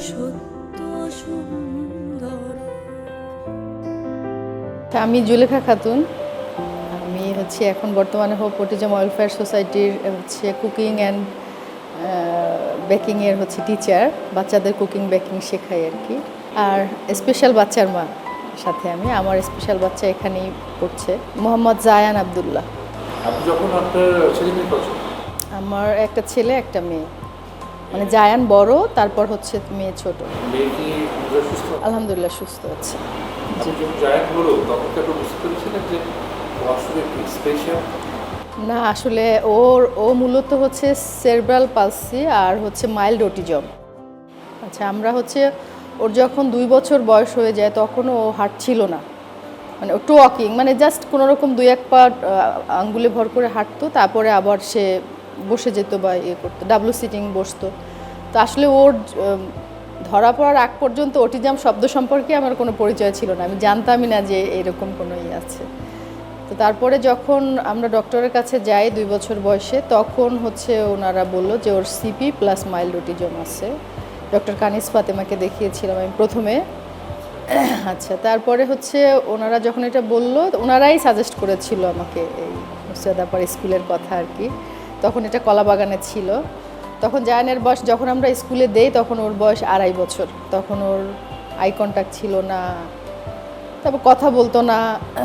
সত্য সুন্দর। আমি জুলেখা খাতুন। আমি এখন বর্তমানে হোপ অটিজম ওয়েলফেয়ার সোসাইটির কুকিং অ্যান্ড বেকিংয়ের টিচার। বাচ্চাদের কুকিং বেকিং শেখাই আর কি। আর স্পেশাল বাচ্চার মা সাথে আমার স্পেশাল বাচ্চা এখানেই পড়ছে, মোহাম্মদ জায়ান আবদুল্লাহ। আপনি যখন আপনার ছেলে মেয়ে কত? আমার একটা ছেলে একটা মেয়ে, মানে জায়ান বড়, তারপর মেয়ে ছোট। মেয়ে কি সুস্থ? আলহামদুলিল্লাহ সুস্থ আছে। আপনি যখন জায়ান হলো তখন কি আপনি বুঝতে পেরেছিলেন যে ও আসলে কি স্পেশাল? না, আসলে ও মূলত সেরেব্রাল পালসি আর মাইল্ড অটিজম। আচ্ছা, আমরা ওর যখন 2 বছর বয়স হয়ে যায় তখন ও হাঁটছিল না, মানে ও ওয়াকিং, মানে জাস্ট কোনো রকম 2-1 পা আঙ্গুলে ভর করে হাঁটতো, তারপরে আবার সে বসে যেত বা করতো, ডাবলু সিটিং বসতো। তো আসলে ওর ধরা পড়ার আগ পর্যন্ত অটিজম শব্দ সম্পর্কে আমার কোনো পরিচয় ছিল না, আমি জানতামই না যে এরকম কোনো আছে। তো তারপরে যখন আমরা ডক্টরের কাছে যাই 2 বছর বয়সে, তখন ওনারা বলল যে ওর সিপি প্লাস মাইল্ড অটিজম আছে। ডক্টর কানিস ফাতেমাকে দেখিয়েছিলাম আমি প্রথমে। আচ্ছা, তারপরে ওনারা যখন এটা বলল, ওনারাই সাজেস্ট করেছিল আমাকে এই মুর্শিদাবাদ স্কুলের কথা আর কি। তখন এটা কলাবাগানে ছিল। তখন জায়ানের বয়স, যখন আমরা স্কুলে দেই তখন ওর বয়স 2.5 বছর। তখন ওর আই কন্ট্যাক্ট ছিল না, তারপর কথা বলতো না,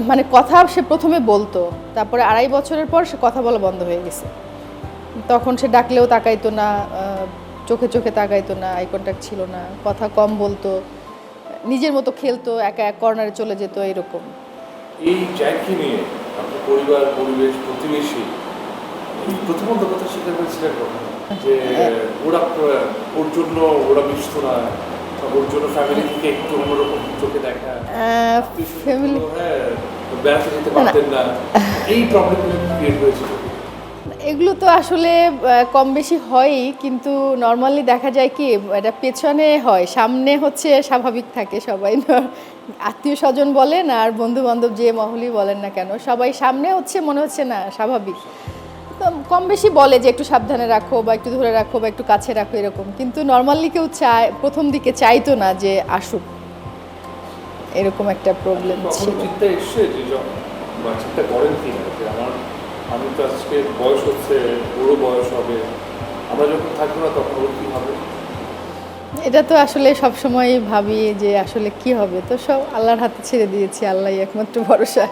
মানে কথা সে প্রথমে বলতো, তারপরে 2.5 বছরের পর সে কথা বলা বন্ধ হয়ে গেছে। তখন সে ডাকলেও তাকাইতো না, চোখে চোখে তাকাইতো না, আই কন্ট্যাক্ট ছিল না, কথা কম বলতো, নিজের মতো খেলতো, একা এক কর্নারে চলে যেত, এরকম। এই জায়গাকে নিয়ে আপনার পরিবার, পরিবেশ, প্রতিবেশী প্রথমত কথা স্বীকার করেছিলেন কখন যে ওর জন্য ওরা মিশত না, ওর জন্য ফ্যামিলি থেকে একটু অন্যরকম চোখে দেখা, ফ্যামিলি বেড়াতে যেতে পারতেন না, এই প্রবলেমগুলো ক্রিয়েট হয়েছিল? এগুলো তো আসলে কম বেশি হয়ই, কিন্তু নর্মালি দেখা যায় কি এটা পেছনে হয়, সামনে স্বাভাবিক থাকে সবাই। আত্মীয় স্বজন বলেন আর বন্ধু বান্ধব যে মহলই বলেন না কেন, সবাই সামনে মনে হচ্ছে না স্বাভাবিক। তো কম বেশি বলে যে একটু সাবধানে রাখো বা একটু ধরে রাখো বা একটু কাছে রাখো, এরকম। কিন্তু নর্মালি কেউ প্রথম দিকে চাইতো না যে আসুক, এরকম একটা প্রবলেম ছিল। চিন্তা এসছে যে চিন্তা করেন কি না যে আমি তো আজকে বয়স হচ্ছে, ওরও বয়স হবে, আমরা যখন থাকবো না তখন ওর কী হবে? এটা তো আসলে সবসময় ভাবি যে আসলে কি হবে, তো সব আল্লাহর হাতে ছেড়ে দিয়েছি, আল্লাহই একমাত্র ভরসা।